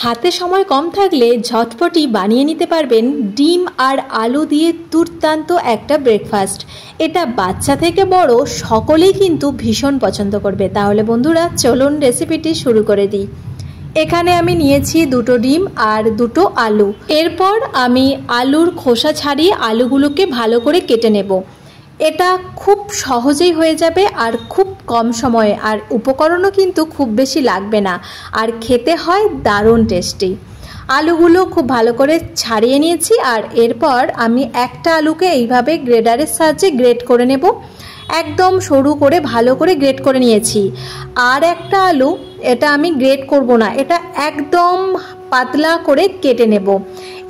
হাতে সময় কম থাকলে ঝটপটি বানিয়ে নিতে পারবেন ডিম আর আলু দিয়ে দুর্দান্ত একটা ব্রেকফাস্ট। এটা বাচ্চা থেকে বড় সকলেই কিন্তু ভীষণ পছন্দ করবে। তাহলে বন্ধুরা চলুন রেসিপিটি শুরু করে দিই। এখানে আমি নিয়েছি দুটো ডিম আর দুটো আলু। এরপর আমি আলুর খোসা ছাড়িয়ে আলুগুলোকে ভালো করে কেটে নেব। এটা খুব সহজেই হয়ে যাবে আর খুব কম সময়ে, আর উপকরণও কিন্তু খুব বেশি লাগবে না, আর খেতে হয় দারুণ টেস্টি। আলুগুলো খুব ভালো করে ছাড়িয়ে নিয়েছি, আর এরপর আমি একটা আলুকে এইভাবে গ্রেডারের সাহায্যে গ্রেড করে নেব। একদম সরু করে ভালো করে গ্রেড করে নিয়েছি। আর একটা আলু, এটা আমি গ্রেড করব না, এটা একদম পাতলা করে কেটে নেব।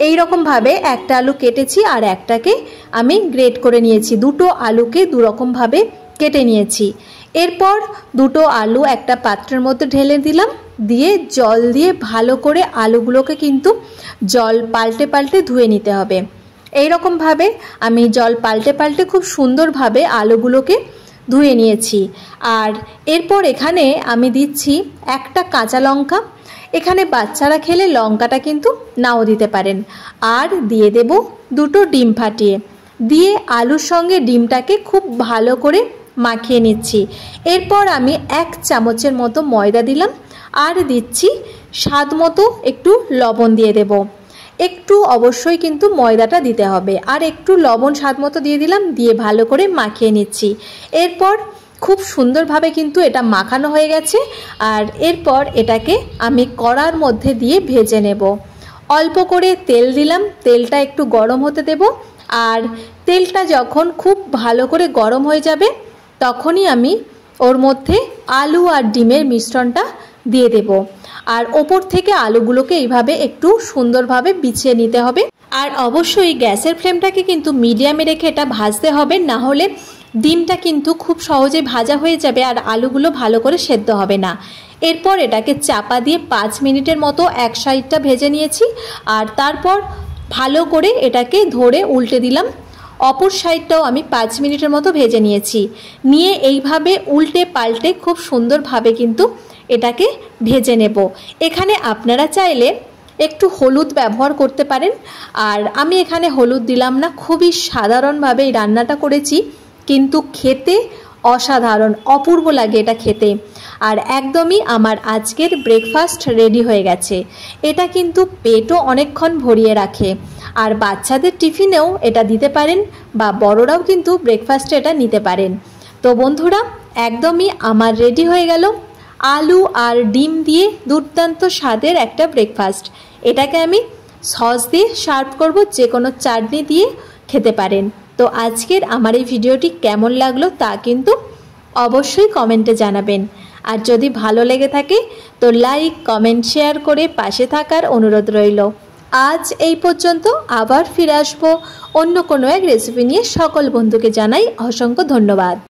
এই রকমভাবে একটা আলু কেটেছি আর একটাকে আমি গ্রেড করে নিয়েছি। দুটো আলুকে দুরকমভাবে কেটে নিয়েছি। এরপর দুটো আলু একটা পাত্রের মধ্যে ঢেলে দিলাম, দিয়ে জল দিয়ে ভালো করে আলুগুলোকে কিন্তু জল পাল্টে পাল্টে ধুয়ে নিতে হবে। এই রকমভাবে আমি জল পাল্টে পাল্টে খুব সুন্দরভাবে আলুগুলোকে ধুয়ে নিয়েছি। আর এরপর এখানে আমি দিচ্ছি একটা কাঁচা লঙ্কা। এখানে বাচ্চারা খেলে লঙ্কাটা কিন্তু নাও দিতে পারেন। আর দিয়ে দেব দুটো ডিম ফাটিয়ে, দিয়ে আলুর সঙ্গে ডিমটাকে খুব ভালো করে মাখিয়ে নিচ্ছি। এরপর আমি 1 চামচের মতো ময়দা দিলাম, আর দিচ্ছি স্বাদ মতো একটু লবণ দিয়ে দেব। একটু অবশ্যই কিন্তু ময়দাটা দিতে হবে, আর একটু লবণ স্বাদ মতো দিয়ে দিলাম, দিয়ে ভালো করে মাখিয়ে নিচ্ছি। এরপর খুব সুন্দরভাবে কিন্তু এটা মাখানো হয়ে গেছে। আর এরপর এটাকে আমি কড়ার মধ্যে দিয়ে ভেজে নেব। অল্প করে তেল দিলাম, তেলটা একটু গরম হতে দেব। আর তেলটা যখন খুব ভালো করে গরম হয়ে যাবে তখনই আমি ওর মধ্যে আলু আর ডিমের মিশ্রণটা দিয়ে দেব। আর ওপর থেকে আলুগুলোকে এইভাবে একটু সুন্দরভাবে বিছিয়ে নিতে হবে। আর অবশ্যই গ্যাসের ফ্লেমটাকে কিন্তু মিডিয়ামে রেখে এটা ভাজতে হবে, না হলে ডিমটা কিন্তু খুব সহজে ভাজা হয়ে যাবে আর আলুগুলো ভালো করে সেদ্ধ হবে না। এরপর এটাকে চাপা দিয়ে 5 মিনিটের মতো এক সাইডটা ভেজে নিয়েছি। আর তারপর ভালো করে এটাকে ধরে উল্টে দিলাম। অপর সাইডটাও আমি 5 মিনিটের মতো ভেজে নিয়েছি। নিয়ে এইভাবে উল্টে পাল্টে খুব সুন্দরভাবে কিন্তু এটাকে ভেজে নেব। এখানে আপনারা চাইলে একটু হলুদ ব্যবহার করতে পারেন, আর আমি এখানে হলুদ দিলাম না। খুবই সাধারণভাবে এই রান্নাটা করেছি, কিন্তু খেতে অসাধারণ অপূর্ব লাগে এটা খেতে। আর একদমই আমার আজকের ব্রেকফাস্ট রেডি হয়ে গেছে। এটা কিন্তু পেটও অনেকক্ষণ ভরিয়ে রাখে, আর বাচ্চাদের টিফিনেও এটা দিতে পারেন, বা বড়রাও কিন্তু ব্রেকফাস্টে এটা নিতে পারেন। তো বন্ধুরা একদমই আমার রেডি হয়ে গেল আলু আর ডিম দিয়ে দুর্দান্ত স্বাদের একটা ব্রেকফাস্ট। এটাকে আমি সস দিয়ে সার্ভ করব, যে কোনো চাটনি দিয়ে খেতে পারেন। তো আজকের আমার এই ভিডিওটি কেমন লাগলো তা কিন্তু অবশ্যই কমেন্টে জানাবেন। আর যদি ভালো লেগে থাকে তো লাইক, কমেন্ট, শেয়ার করে পাশে থাকার অনুরোধ রইল। আজ এই পর্যন্ত, আবার ফিরে আসবো অন্য কোনো এক রেসিপি নিয়ে। সকল বন্ধুকে জানাই অসংখ্য ধন্যবাদ।